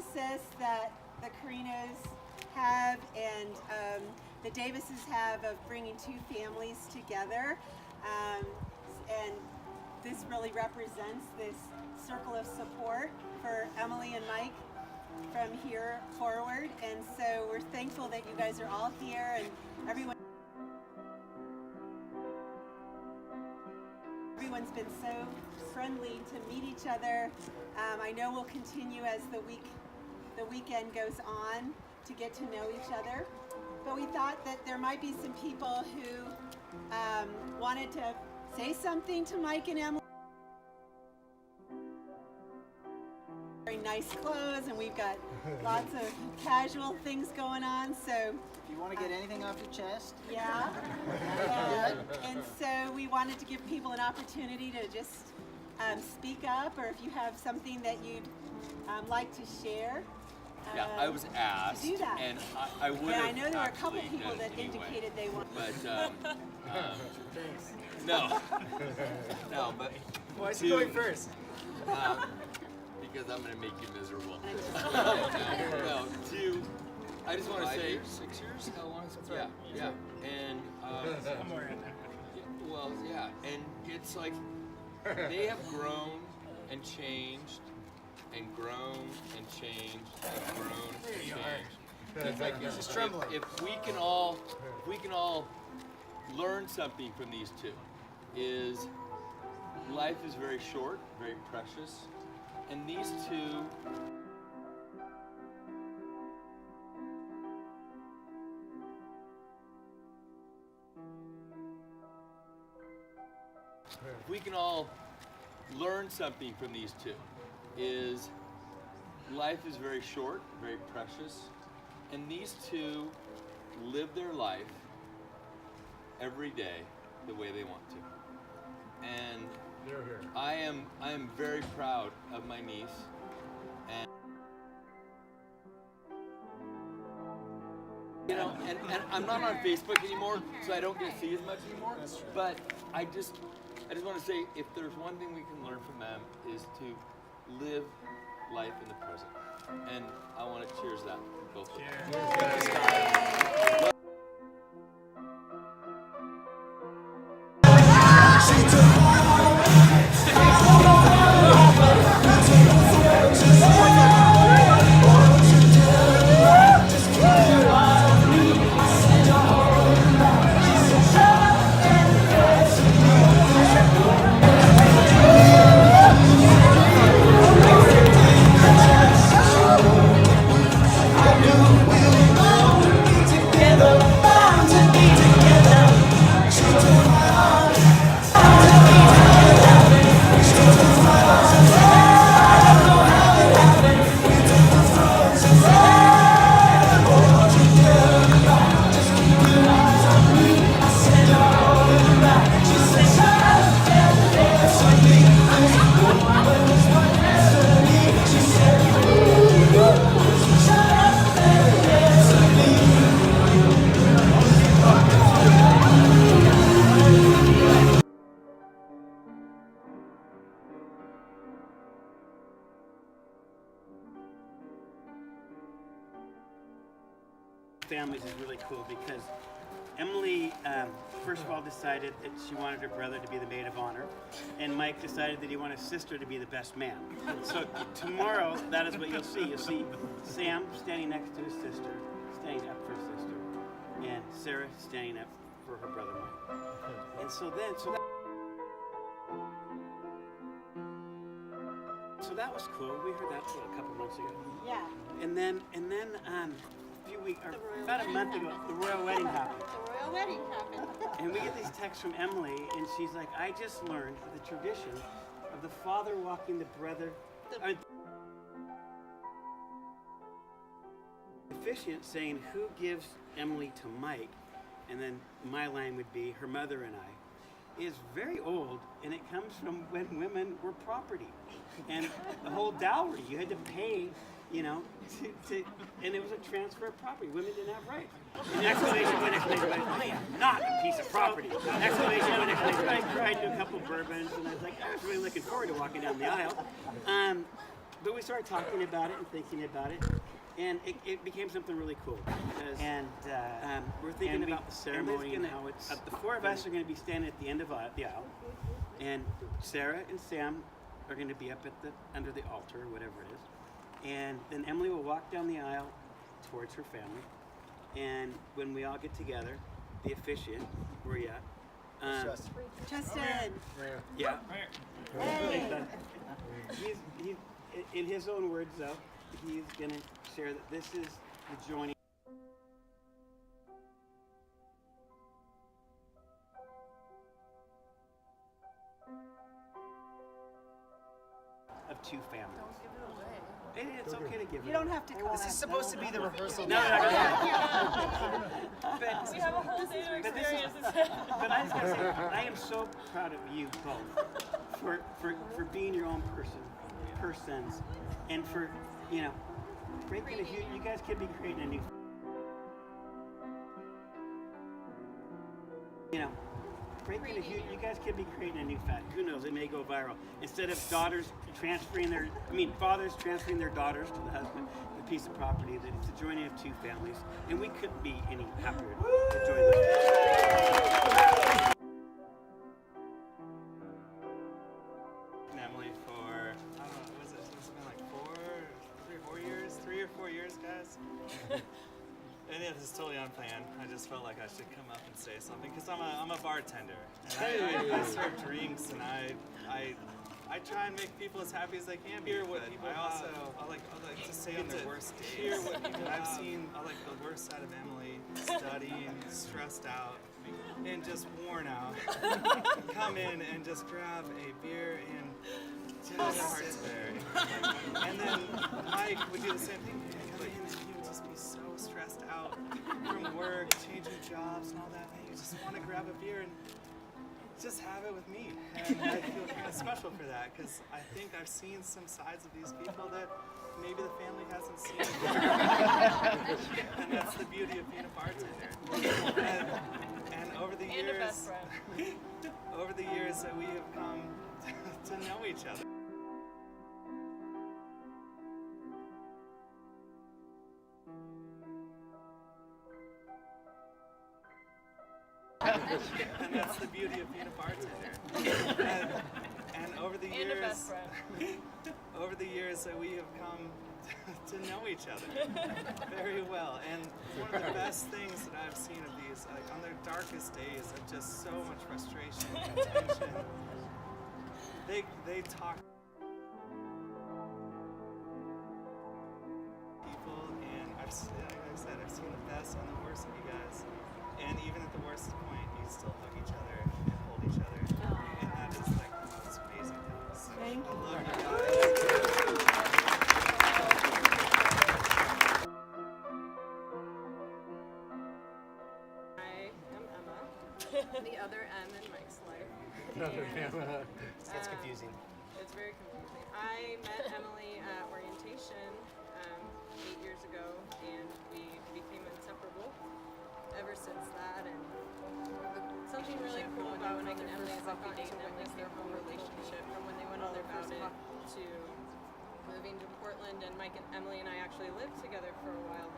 process that the Carinos have and the Davises have of bringing two families together. And this really represents this circle of support for Emily and Mike from here forward. And so we're thankful that you guys are all here and everyone's been so friendly to meet each other. I know we'll continue as the weekend goes on to get to know each other. But we thought that there might be some people who wanted to say something to Mike and Emily. Very nice clothes, and we've got lots of casual things going on. So if you want to get anything off your chest. Yeah. And so we wanted to give people an opportunity to just speak up, or if you have something that you'd like to share. Yeah, I was asked, to do that. and I would have. And I know there were a couple actually people done that it anyway. indicated they wanted. But no, no, but why is he going first? Because I'm going to make you miserable. No, I just want to say 6 years. How long is it? Yeah, yeah, and Somewhere in there. well, yeah, and it's like they have grown and changed. And grown and changed and grown and changed. It's like He's just trembling. If we can all learn something from these two, is life is very short, very precious, and these two if we can all learn something from these two, is life is very short, very precious, and these two live their life every day the way they want to. And I am very proud of my niece. And you know, and I'm not on Facebook anymore, so I don't get to see as much anymore. But I just want to say, if there's one thing we can learn from them, is to live life in the present. And I want to cheers that for both of them. Families is really cool because Emily, first of all, decided that she wanted her brother to be the maid of honor, and Mike decided that he wanted his sister to be the best man. So tomorrow, that is what you'll see. You'll see Sam standing next to his sister, standing up for his sister, and Sarah standing up for her brother Mike. And so that was cool. We heard that a couple months ago. Yeah. And then a few weeks, or about a month ago, the royal wedding happened. The royal wedding happened. And we get these texts from Emily, and she's like, I just learned the tradition of the father walking the brother, officiant saying who gives Emily to Mike, and then my line would be her mother and I, is very old, and it comes from when women were property. And the whole dowry, you had to pay, you know, and it was a transfer of property. Women didn't have rights. And exclamation point, I am not a piece of property. Exclamation point, I cried to a couple bourbons, and I was like, I was really looking forward to walking down the aisle. But we started talking about it and thinking about it, and it became something really cool. And we're thinking about the ceremony and how it's. The four of us are going to be standing at the end of the aisle, and Sarah and Sam are going to be up at under the altar or whatever it is, and then Emily will walk down the aisle towards her family, and when we all get together, the officiant, where you at? Justin. Yeah. Hey. He's in his own words, though, he's going to share that this is the joining of two families. Don't give it away. It's okay to give it. You don't have to call This is supposed to be the rehearsal. No. But, We have a whole day to but this is, experience this. but I was gonna say, I am so proud of you both for being your own persons, and for breaking you guys could be creating a new. You guys could be creating a new fad. Who knows? It may go viral. Instead of fathers transferring their daughters to the husband, the piece of property, that it's a joining of two families, and we couldn't be any happier to join them. Emily for, I don't know, was it? It's been like 3 or 4 years, guys. And yeah, this is totally unplanned. I just felt like I should come up and say something because I'm a bartender, and I serve drinks, and I try and make people as happy as they can be. But I like to say on their worst days. I've seen the worst side of Emily, studying, stressed out, and just worn out. Come in and just grab a beer and just heart's bare. And then Mike would do the same thing. He'd come in and he would just be so stressed out from work, changing jobs and all that. And you just want to grab a beer and just have it with me. And I feel kind of special for that because I think I've seen some sides of these people that maybe the family hasn't seen. And that's the beauty of being a bartender. And over the And a years, best friend. over the years that we have come to know each other. And that's the beauty of being a bartender. And over the And a years, best friend. over the years that we have come to know each other very well. And one of the best things that I've seen of these, like on their darkest days of just so much frustration and tension, they talk people, and like I said, I've seen the best and the worst of you guys. And even at the worst point, you still hug each other and hold each other. And that is like the most amazing thing. So Thank I you. love you guys. I am Emma, the other M in Mike's life. It gets confusing. It's very confusing. I met Emily at orientation 8 years ago, and we became inseparable ever since that. And something really cool about Mike and Emily is I've gotten to witness their whole relationship from when they went all about it to moving to Portland. And Mike and Emily and I actually lived together for a while.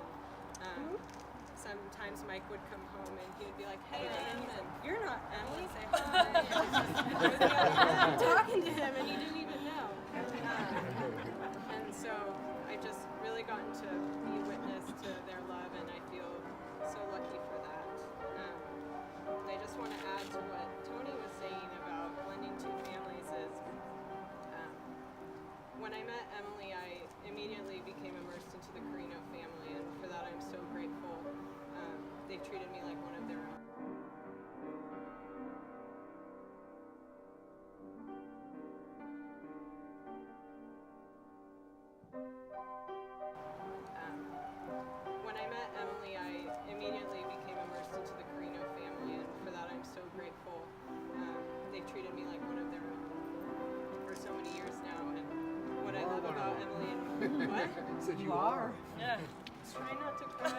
And, sometimes Mike would come home and he would be like, "Hey, Em," and "You're not Emily, say hi." And I was the other time talking to him and he didn't even know. And so I just really gotten to be witness to their love, and I feel so lucky for that. I just want to add to what Tony was saying about blending two families is when I met Emily, I immediately became immersed into the Carino family, and for that I'm so grateful. They've treated me like one of their own. When I met Emily, I immediately became immersed into the Carino family, and for that I'm so grateful. They've treated me like one of their own for so many years now, and what I love about Emily and what? So you are. Yeah. Try not to cry.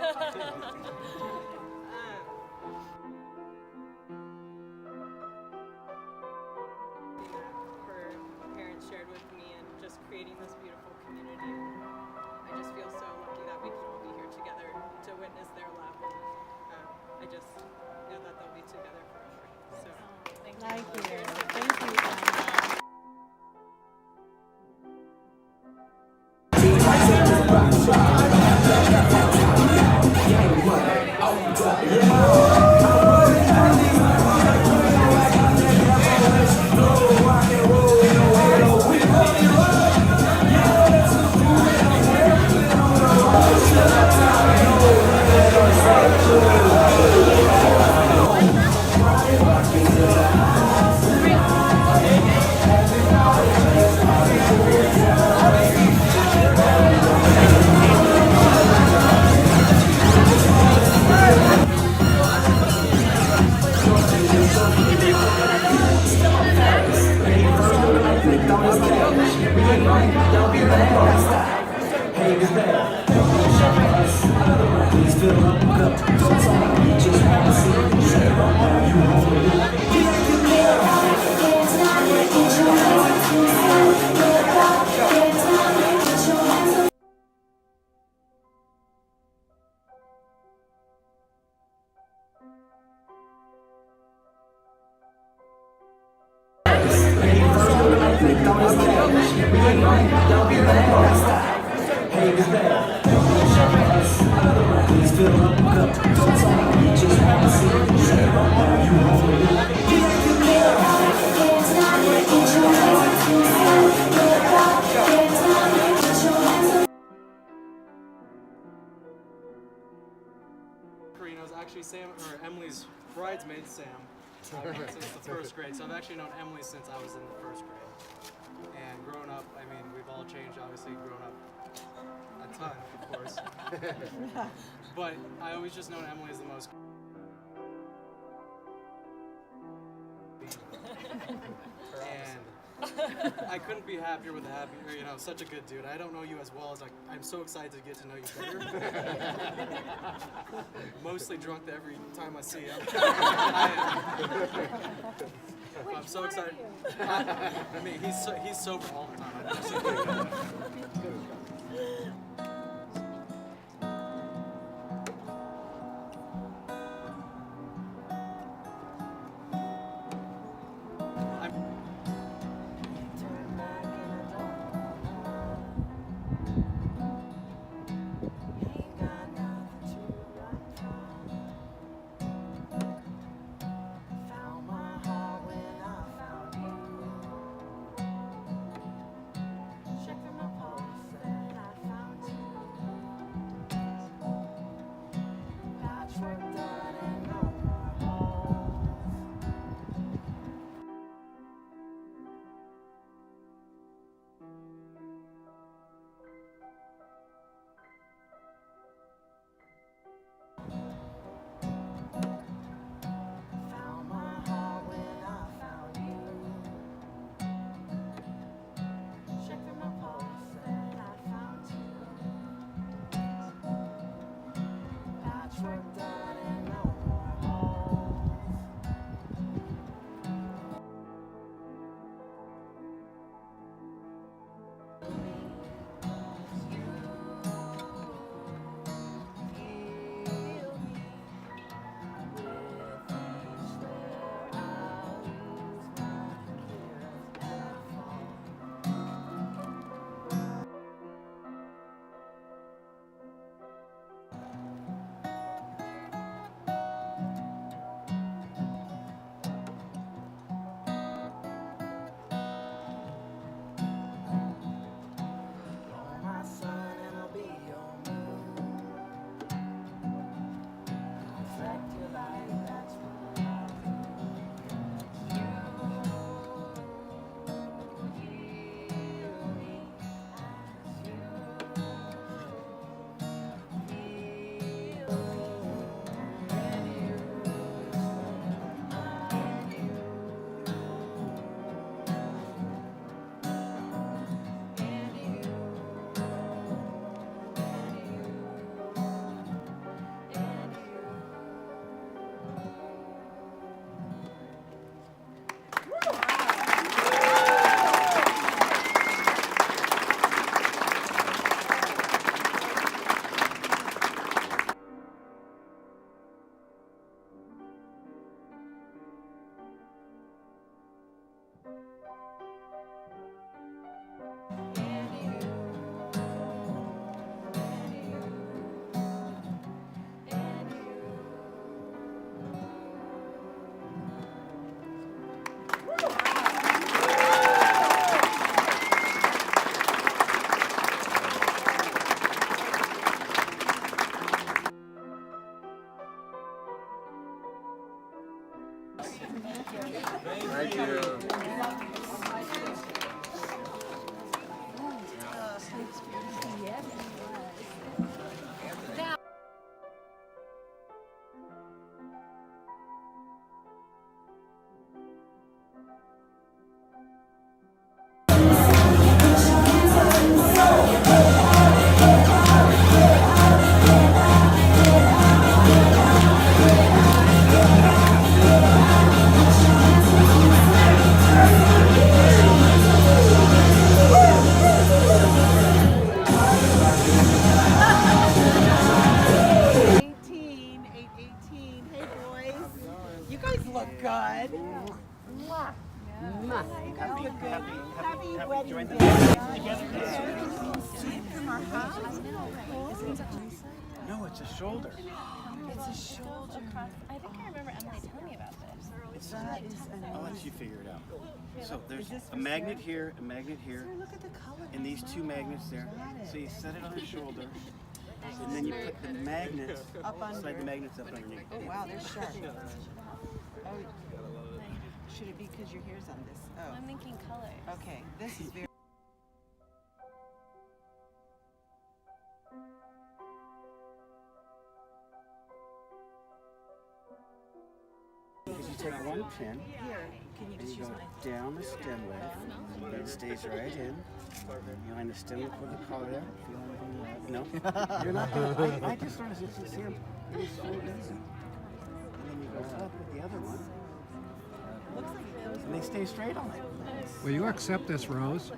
Her parents shared with me and just created creating this beautiful community. I just feel so lucky that we can all be here together to witness their love. I just know that they'll be together forever. So Thank you. Thank you. Karina was actually Sam, or Emily's bridesmaid, Sam, since the first grade. So I've actually known Emily since I was in the first grade. And growing up, I mean, we've all changed, obviously, grown up a ton, of course. But I always just known Emily as the most. And I couldn't be happier with such a good dude. I don't know you as well as I'm so excited to get to know you better. Mostly drunk every time I see him. I'm so excited. I mean, he's sober all the time. Check for my pulse, then I found you. Have you joined the No, it's a shoulder. It's a shoulder. I think I remember Emily telling me about this. I'll let you figure it out. So there's a magnet here, and these two magnets there. So you set it on the shoulder, and then you put the magnets slide the magnets up underneath. Oh wow, they're sharp. Oh, should it be because your hair's on this? Oh, I'm thinking colors. okay. This is very. Because you take one pin, and you go down the stem with it, it stays right in. You line the stem with the collar there. No, you're not gonna. I just learned this. You see them? It's so easy. And then you go up with the other one, and they stay straight on it. Will you accept this, Rose?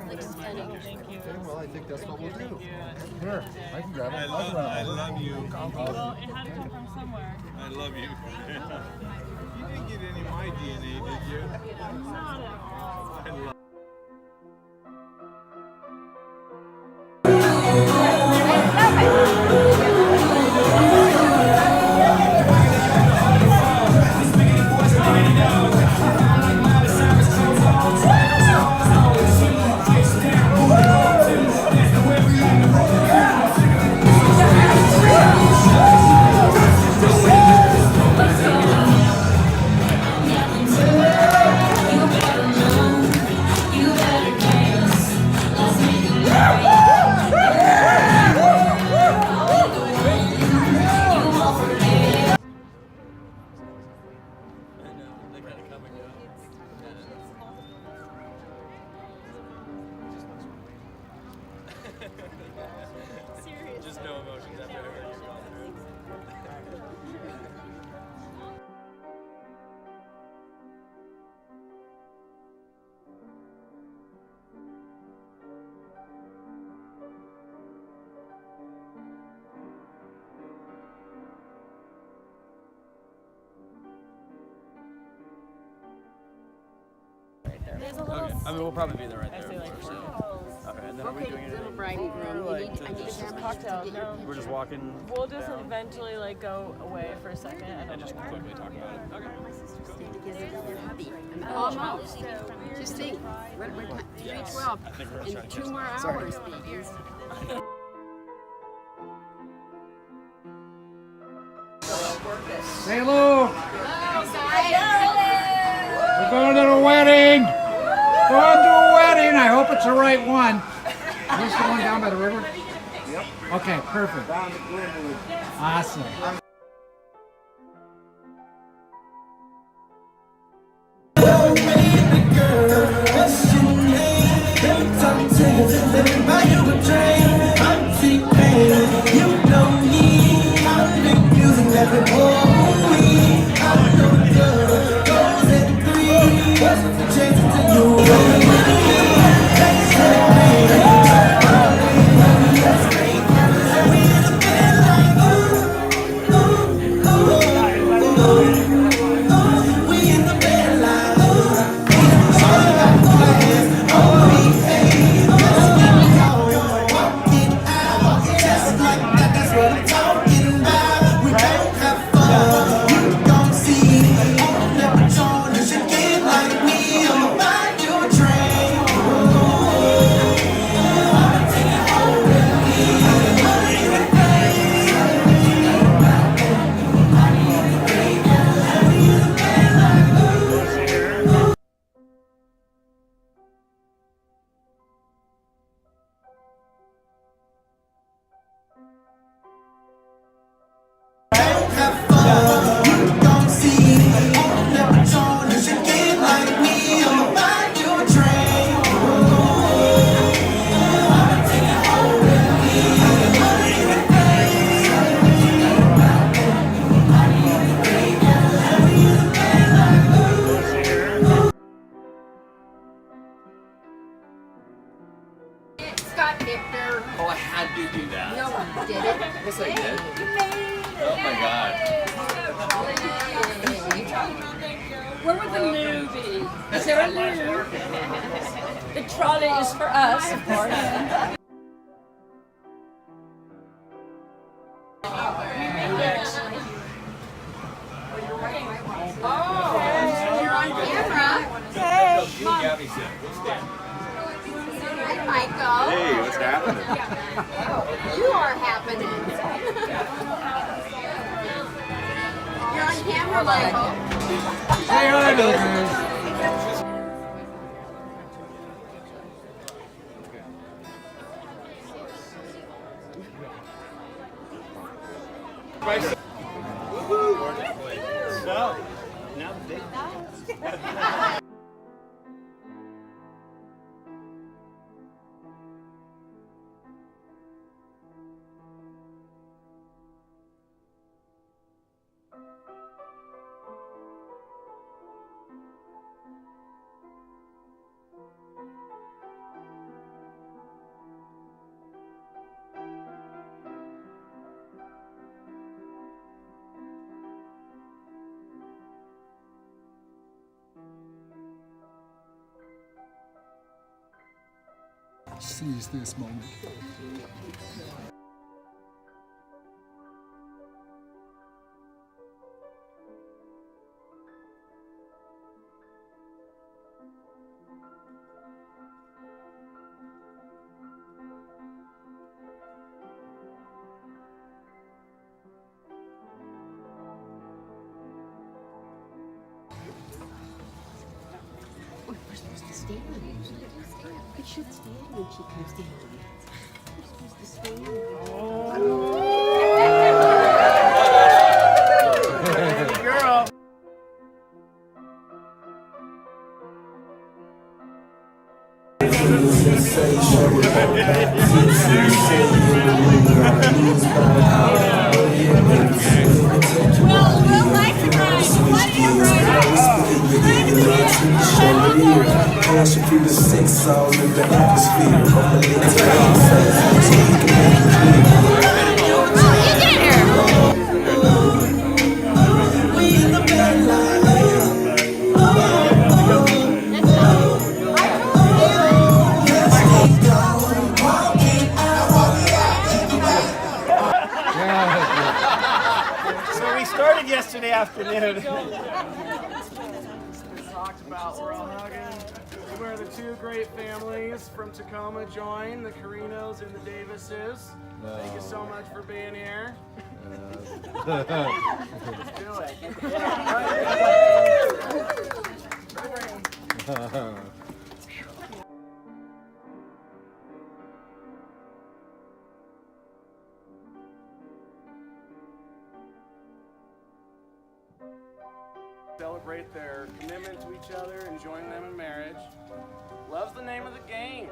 Okay, well, I think that's what we'll do. Here, I can grab it. I love you. Well, it had to come from somewhere. I love you. You didn't get any of my DNA, did you? Not at all. I love Just no emotions after everything you've gone through. There's a little. Okay. I mean, we'll probably be there right there. I say like so. four. Okay, and then are we doing anything? Bride and groom, Like, you need, I need just- to have Cocktails. No. We're just walking We'll just down eventually like go away for a second. I don't and just know where. quickly talk about it. Okay. stay together with your hubby. Almost. Just think, we're 3:12 I think we're gonna try in to 2 catch more that. Sorry. hours, babies. Say hello. We're going to the wedding. Going to a wedding. I hope it's the right one. Is this the one down by the river? Yep. Okay, perfect. Awesome. Scott Victor. Oh, I had to do that. No one did it. Yes, I did. Oh my God. Where would the loo be? Is there a loo? The trolley is for us, of course. You're on camera. Hey, Gabby said. Hi, Michael. Hey, what's happening? You are happening. You're on camera, Michael. Say hi, Lucas. So, now the big Seize this moment. We're supposed to stand. We should stand when she comes down. We're supposed to stand. girl. We'll like to ride. Plenty of riders. Passion through the six all in the atmosphere. So we started yesterday afternoon. Talked about we're all hugging. Where the two great families from Tacoma join, the Carinos and the Davises. Thank you so much for being here. Let's do it. celebrate their commitment to each other and join them in marriage. Love's the name of the game.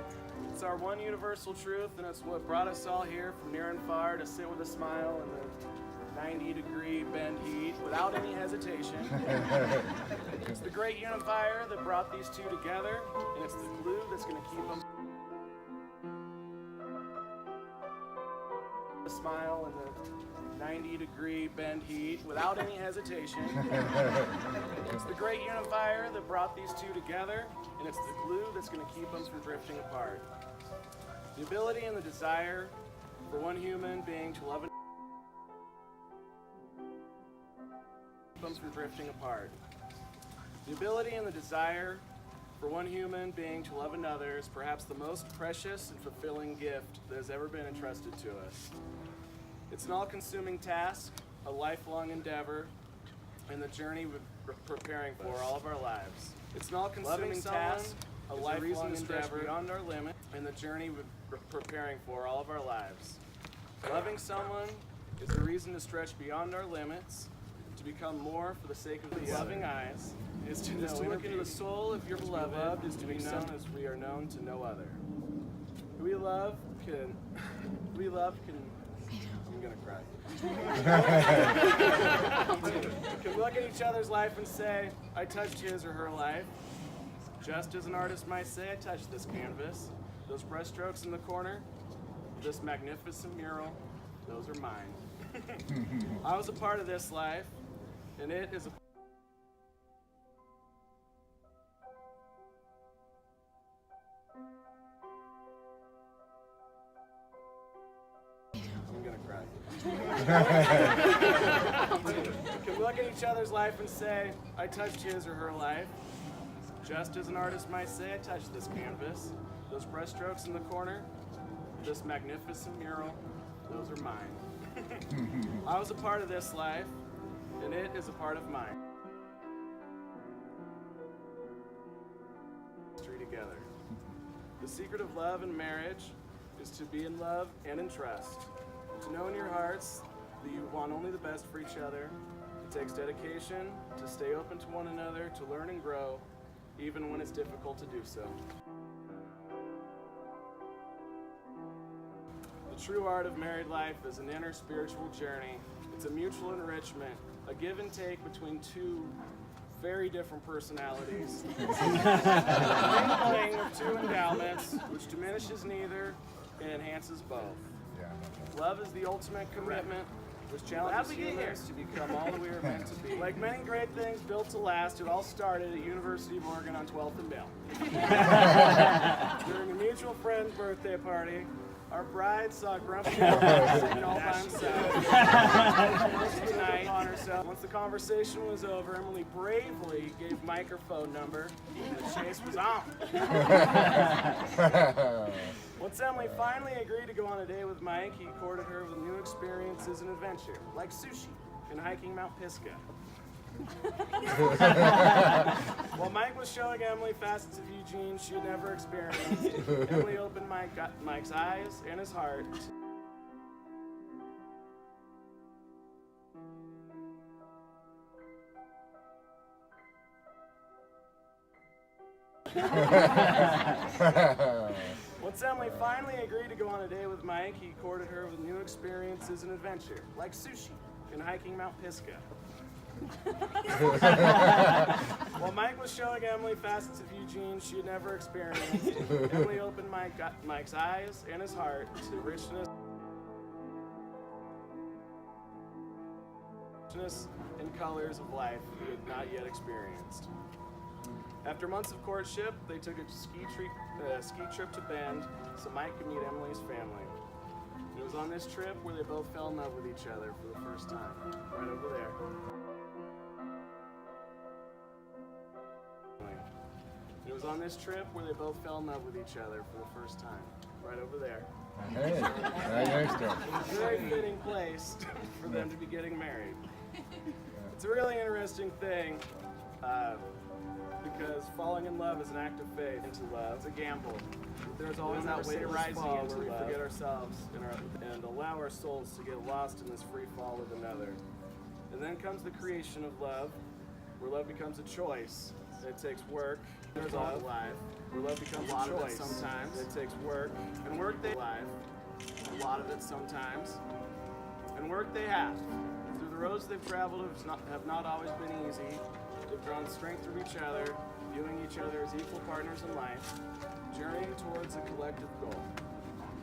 It's our one universal truth, and it's what brought us all here from near and far to sit with a smile in the 90-degree bend heat without any hesitation. It's the great unifier that brought these two together, and it's the glue that's going to keep them. A smile in the 90-degree bend heat without any hesitation. It's the great unifier that brought these two together, and it's the glue that's going to keep them from drifting apart. The ability and the desire for one human being to love them from drifting apart. The ability and the desire for one human being to love another is perhaps the most precious and fulfilling gift that has ever been entrusted to us. It's an all-consuming task, a lifelong endeavor, and the journey we're preparing for all of our lives. It's an all-consuming task, a lifelong endeavor beyond our limit, and the journey we're preparing for all of our lives. Loving someone is the reason to stretch beyond our limits, to become more for the sake of the loving eyes, is to look into the soul of your beloved, is to be known as we are known to no other. Who we love can I'm gonna cry. Can look at each other's life and say, I touched his or her life. Just as an artist might say, I touched this canvas. Those brushstrokes in the corner, this magnificent mural, those are mine. I was a part of this life, and it is a I'm gonna cry. Can look at each other's life and say, I touched his or her life. Just as an artist might say, I touched this canvas. Those brushstrokes in the corner, this magnificent mural, those are mine. I was a part of this life, and it is a part of mine. Together. The secret of love and marriage is to be in love and in trust. To know in your hearts that you want only the best for each other. It takes dedication to stay open to one another, to learn and grow, even when it's difficult to do so. The true art of married life is an inner spiritual journey. It's a mutual enrichment, a give and take between two very different personalities. Mingling of two endowments, which diminishes neither and enhances both. Love is the ultimate commitment, which challenges humans to become all that we are meant to be. Like many great things built to last, it all started at University of Oregon on 12th and Bell. During a mutual friend's birthday party, our bride saw Grumpy sitting all by himself. Tonight on herself. Once the conversation was over, Emily bravely gave Mike her phone number, and the chase was on. Once Emily finally agreed to go on a date with Mike, he courted her with new experiences and adventure, like sushi and hiking Mount Pisgah. While Mike was showing Emily facets of Eugene she had never experienced, Emily opened Mike's eyes and his heart. Once Emily finally agreed to go on a date with Mike, he courted her with new experiences and adventure, like sushi and hiking Mount Pisgah. While Mike was showing Emily facets of Eugene she had never experienced, Emily opened Mike's eyes and his heart to richness and colors of life he had not yet experienced. After months of courtship, they took a ski trip to Bend so Mike could meet Emily's family. It was on this trip where they both fell in love with each other for the first time, right over there. It was on this trip where they both fell in love with each other for the first time, right over there. Hey, right next to him. It's a very fitting place for them to be getting married. It's a really interesting thing because falling in love is an act of faith into love. It's a gamble. There's always that way rising where we forget ourselves and allow our souls to get lost in this free fall of another. And then comes the creation of love, where love becomes a choice. It takes work. There's all life. Where love becomes a choice. Sometimes it takes work, and work they life. A lot of it sometimes, and work they have. Through the roads they've traveled have not always been easy. They've drawn strength from each other, viewing each other as equal partners in life, journeying towards a collective goal,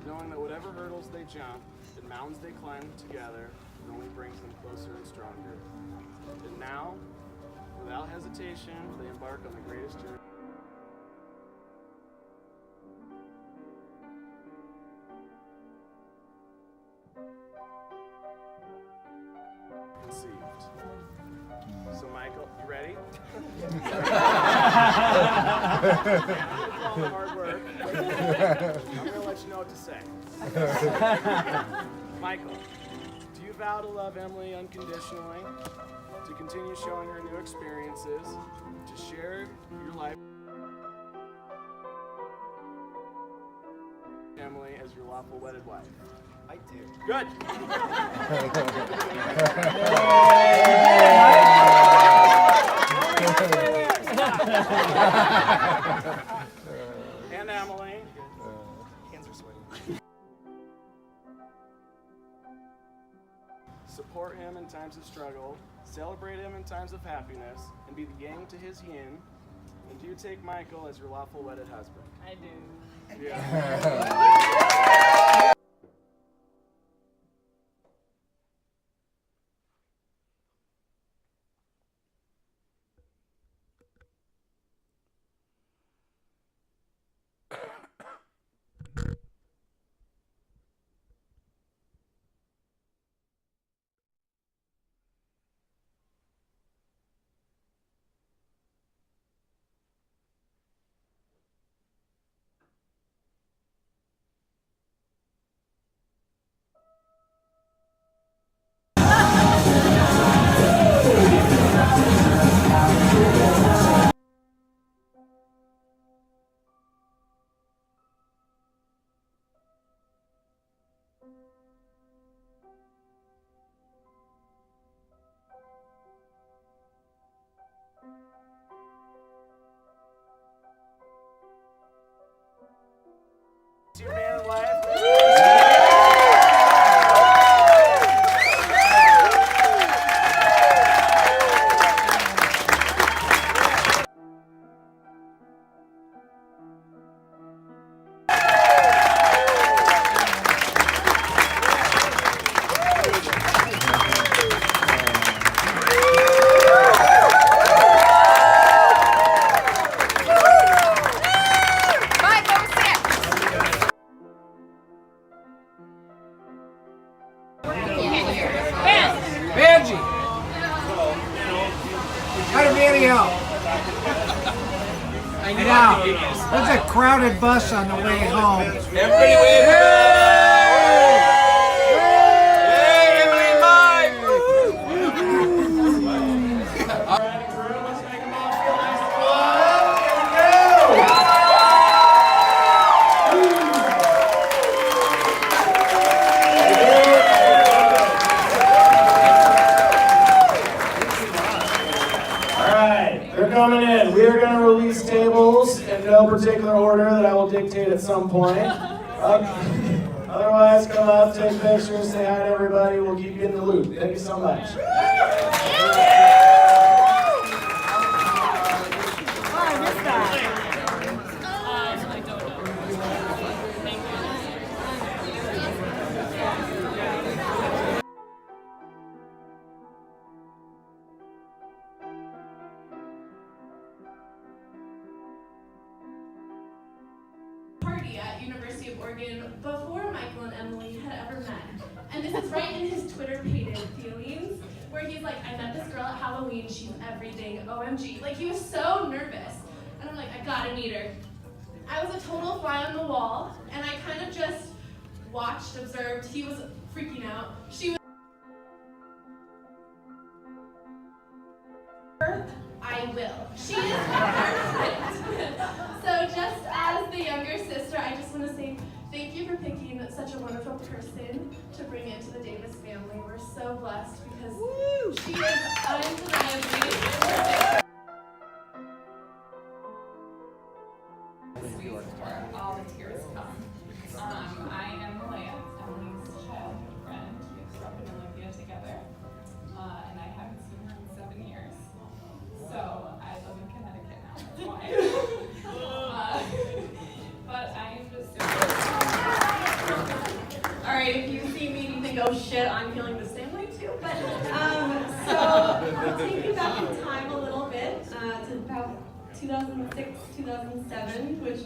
knowing that whatever hurdles they jump and mountains they climb together, it only brings them closer and stronger. And now, without hesitation, they embark on the greatest journey. Conceived. So Michael, you ready? All the hard work. I'm gonna let you know what to say. Michael, do you vow to love Emily unconditionally, to continue showing her new experiences, to share your life with Emily as your lawful wedded wife? I do. Good. And Emily. Hands are sweaty. Support him in times of struggle, celebrate him in times of happiness, and be the yang to his yin. And do you take Michael as your lawful wedded husband? I do. Yeah. Your man in life. Benji! How did Manny out? Now, there's a crowded bus on the way home. Everybody wave! Hey, Emily and Mike! They're coming in. We are going to release tables in no particular order that I will dictate at some point. Otherwise, come up, take pictures, say hi to everybody. We'll keep you in the loop. Thank you so much. Party at University of Oregon before Michael and Emily had ever met. And this is right in his Twitter-pated feelings, where he's like, I met this girl at Halloween, she's everything, OMG. Like, he was so nervous. And I'm like, I gotta meet her. I was a total fly on the wall, and I kind of just watched, observed. He was freaking out. She was I will. She is perfect. So just as the younger sister, I just want to say thank you for picking such a wonderful person to bring into the Davis family. We're so blessed because she is undeniably perfect. sweet where all the tears come. I am Lance, Emily's childhood friend. We grew up in Olympia together, and I haven't seen her in 7 years. So I live in Connecticut now, that's why. But I am just so Alright, if you see me and you think, oh shit, I'm feeling the same way too. But so I'll take you back in time a little bit to about 2006, 2007, which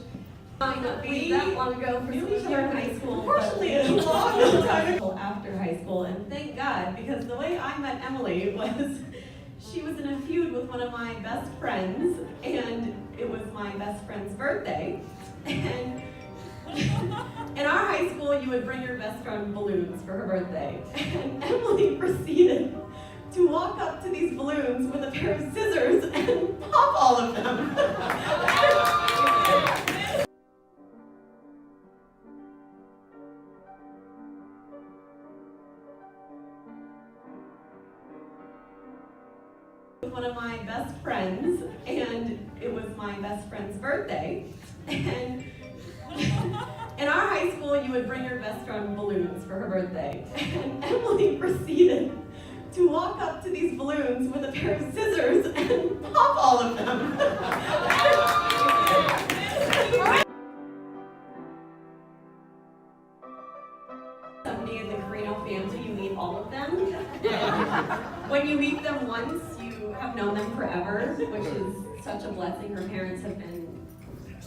might not be that long ago for some of you in high school. Unfortunately, it's a long time after high school, and thank God, because the way I met Emily was she was in a feud with one of my best friends, and it was my best friend's birthday. And in our high school, you would bring your best friend balloons for her birthday. And Emily proceeded to walk up to these balloons with a pair of scissors and pop all of them. With one of my best friends, and it was my best friend's birthday. And in our high school, you would bring your best friend balloons for her birthday. And Emily proceeded to walk up to these balloons with a pair of scissors and pop all of them. Somebody in the Carino family, you meet all of them. When you meet them once, you have known them forever, which is such a blessing. Her parents have been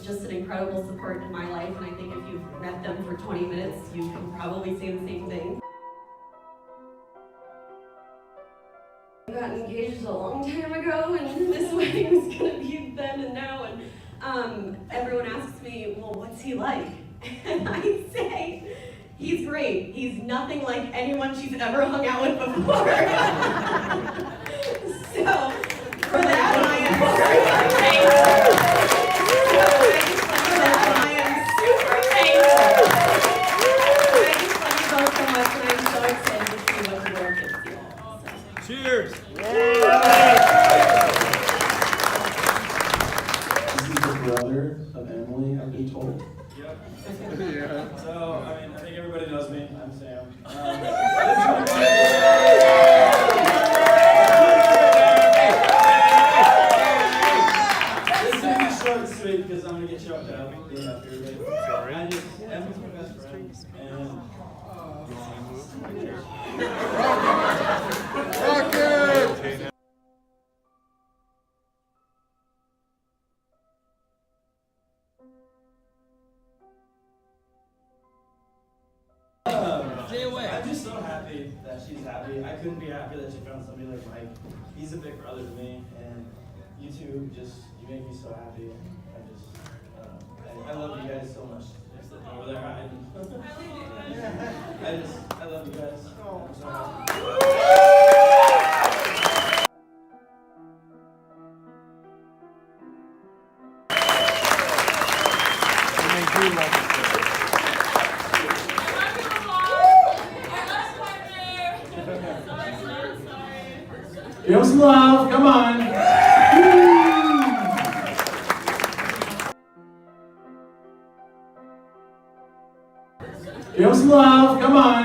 just an incredible support in my life, and I think if you've met them for 20 minutes, you can probably say the same thing. I got engaged a long time ago, and this wedding was gonna be then and now, and everyone asks me, well, what's he like? And I say, he's great. He's nothing like anyone she's ever hung out with before. So, for that, I am very thankful. I am super thankful. I just love you both so much, and I'm so excited to see what the world gives you. Cheers! This is the brother of Emily, I've been told. Yep. Yeah. So, I mean, I think everybody knows me. I'm Sam. This is going to be short and sweet because I'm going to get choked up being up here. But sorry. Emily's my best friend. And Rocket! I'm just so happy that she's happy. I couldn't be happier that she found somebody like Mike. He's a big brother to me, and you two you make me so happy. I love you guys so much. Just sitting over there hiding. I love you guys. I'm so happy. Give them some love, come on. Give them some love, come on.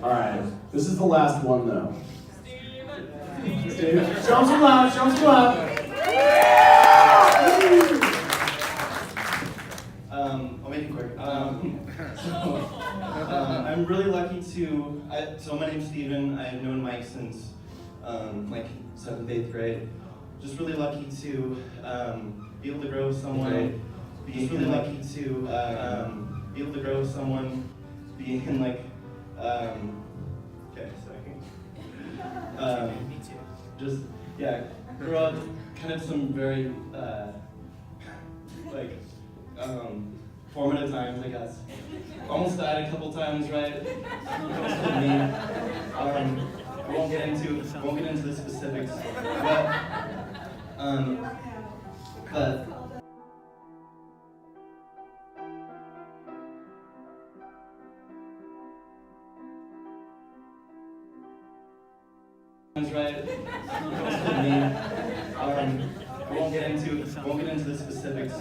All right, this is the last one though. Steve, show them some love, show them some love. I'll make it quick. I'm really lucky to, so my name's Steven. I've known Mike since like 7th, 8th grade. Just really lucky to be able to grow with someone. Just really lucky to be able to grow with someone, being like, okay, sorry. Just, yeah, grew up kind of some very, like, formative times, I guess. Almost died a couple times, right? Almost killed me. I won't get into the specifics, but Right. I won't get into the specifics,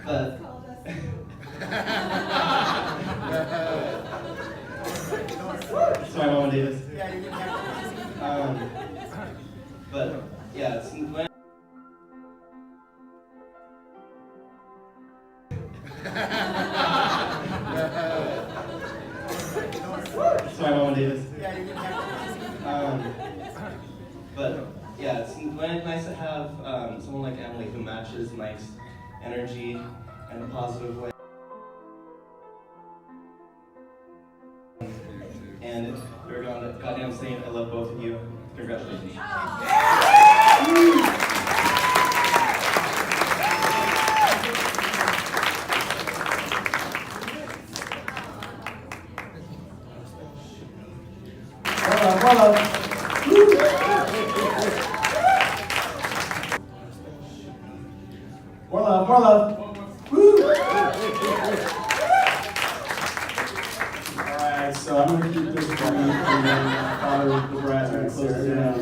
but sorry, Mama Davis. But yeah, it's when. Sorry, Mama Davis. But yeah, it's nice to have someone like Emily who matches Mike's energy in a positive way. And you're goddamn saint. I love both of you. Congratulations. More love, more love. Woo! Alright, so I'm going to keep this brief, and then Father the Brad's going to close it down.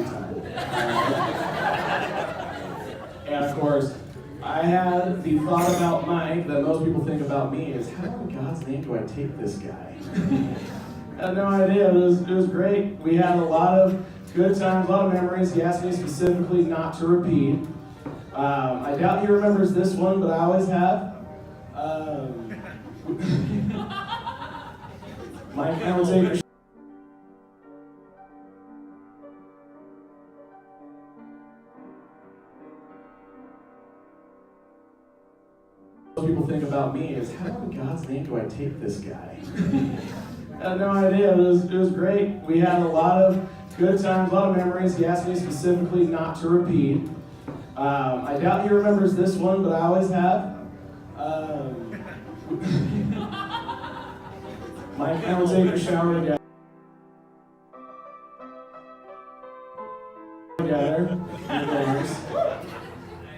And of course, I had the thought about Mike that most people think about me is, how in God's name do I take this guy? I had no idea. It was great. We had a lot of good times, a lot of memories. He asked me specifically not to repeat. I doubt he remembers this one, but I always have. Mike, I will take your people think about me is, how in God's name do I take this guy? I had no idea. It was great. We had a lot of good times, a lot of memories. He asked me specifically not to repeat. I doubt he remembers this one, but I always have. Mike and I will take a shower together.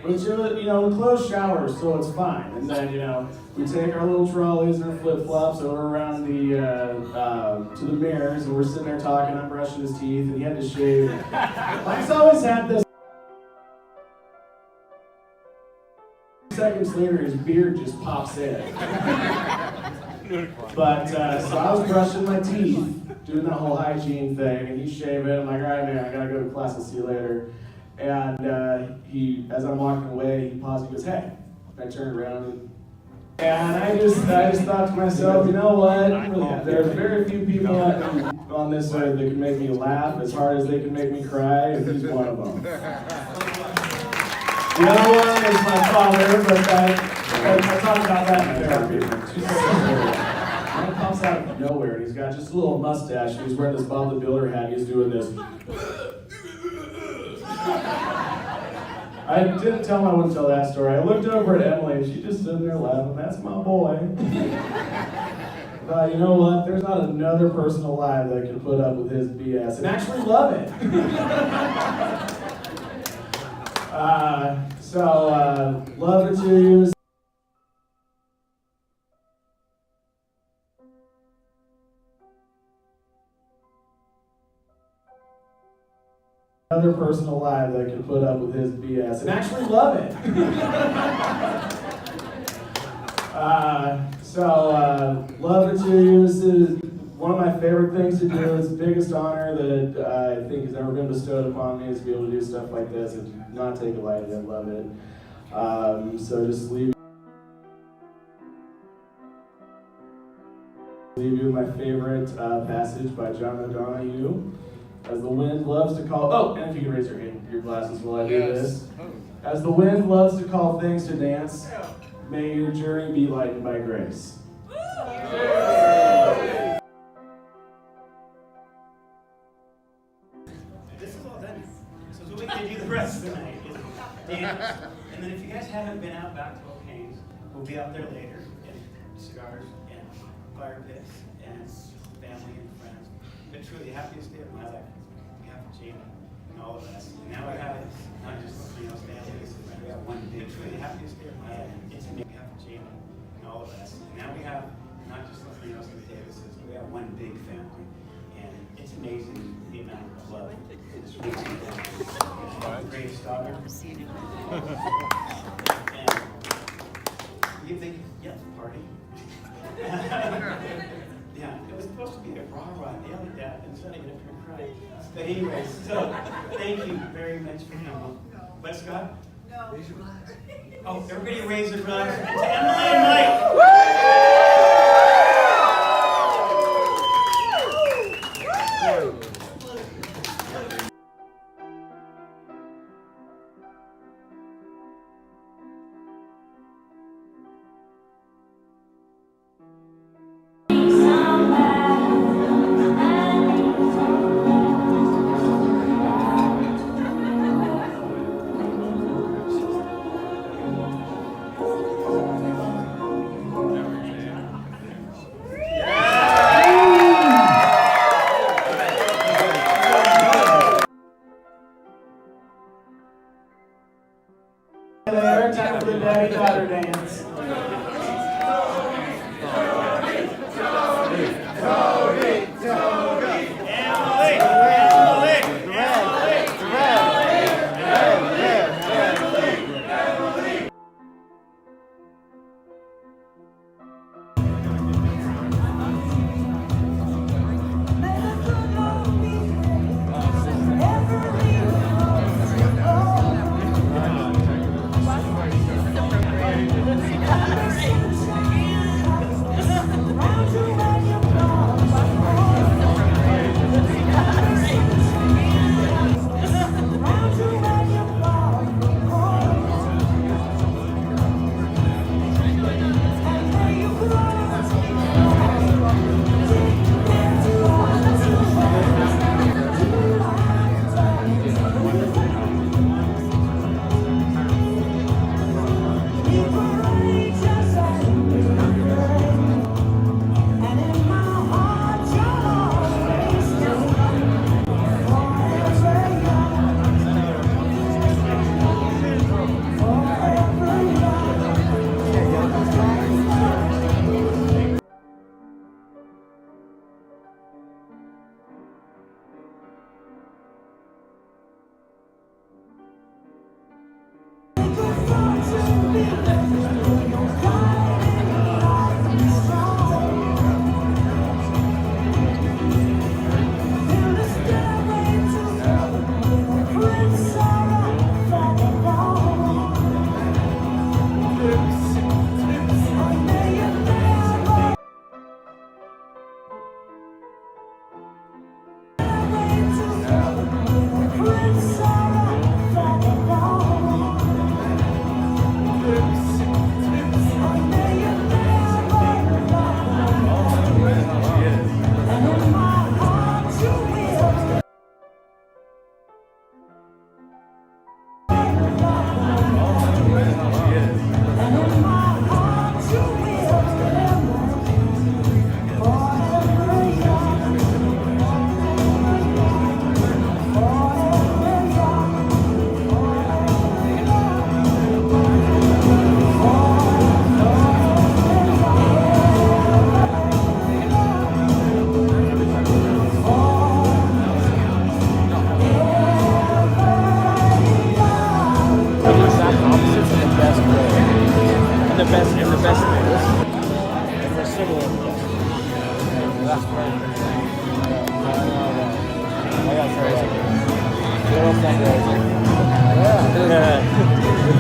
Which are, closed showers, so it's fine. And then, we take our little trolleys and our flip-flops over around to the mirrors, and we're sitting there talking. I'm brushing his teeth, and he had to shave. Mike's always had this. Seconds later, his beard just pops in. But, so I was brushing my teeth, doing that whole hygiene thing, and he's shaving. I'm like, all right, man, I gotta go to class, I'll see you later. And as I'm walking away, he paused, he goes, hey. I turned around, and I just thought to myself, you know what? There's very few people on this earth that can make me laugh as hard as they can make me cry, and he's one of them. The other one is my father, but I talked about that in therapy. Mike pops out of nowhere, and he's got just a little mustache, and he's wearing this Bob the Builder hat, and he's doing this. I didn't tell him I wouldn't tell that story. I looked over at Emily, and she's just sitting there laughing. That's my boy. But you know what? There's not another person alive that can put up with his BS and actually love it. Love it to you. Another person alive that can put up with his BS and actually love it. Love it to you. This is one of my favorite things to do. It's the biggest honor that I think has ever been bestowed upon me is to be able to do stuff like this and not take it lightly. I love it. So just leave you with my favorite passage by John O'Donohue. As the wind loves to call, and if you can raise your glasses while I do this. As the wind loves to call things to dance, may your journey be lightened by grace. This is all done. So we can do the rest of the night is dance. And then if you guys haven't been out back to O'Kane's, we'll be out there later in cigars and fire pits and family and friends. But truly the happiest day of my life. We have Gina and all of us. And now we have not just families and friends. We have one big, truly the happiest day of my life. It's me. We have Gina and all of us. And now we have not just the Davises, but we have one big family. And it's amazing the amount of love this week. Greatest daughter. And you think, yeah, party. Yeah, it was supposed to be a rah-rah daily dad, and suddenly I'm gonna cry. But anyways, so thank you very much for coming. What, Scott? No. Raise your glass. Oh, everybody raise their glass. And to Emily and Mike. There, time for the daddy-daughter dance.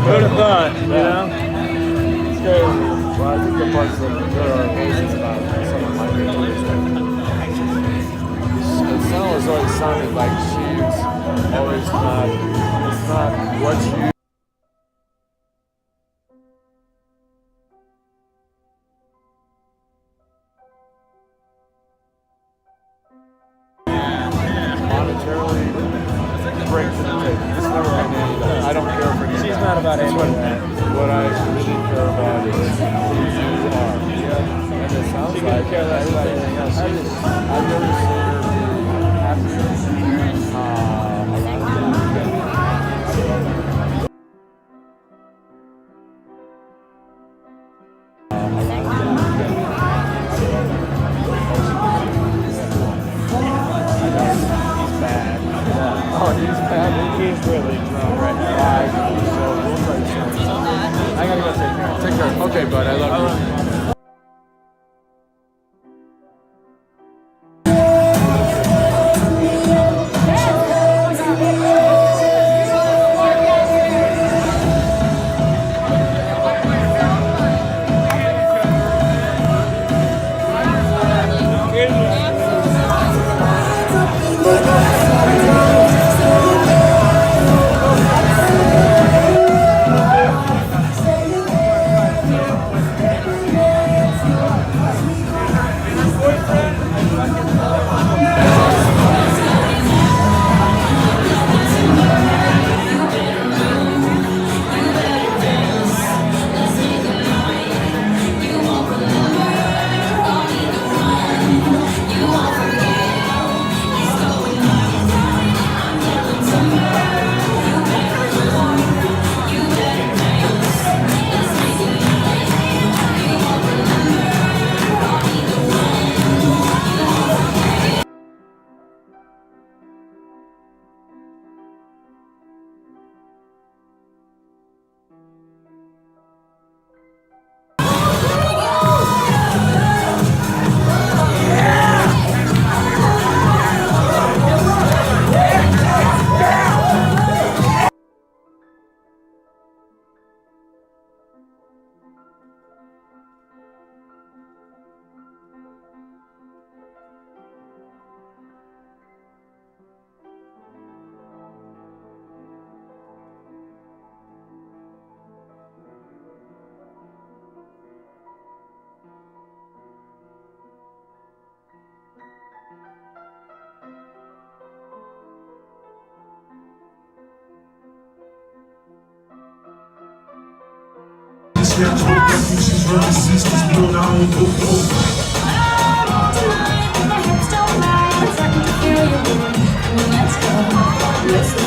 Who'd have thought, you know? It's crazy. Well, I think the parts that are amazing about some of my videos. It always sounded like she's always not, it's not what you monetarily bring to the table. It's never been any of that. I don't care for any of that. She's not about any of that. What I really care about is who you are. Yeah. And it sounds like everybody else. I've never seen her happy. Okay, bud, I love you. Snatch hope, refugees, refugees, this world I don't go for. Tonight, my hips don't lie. It's starting to feel you. Let's go.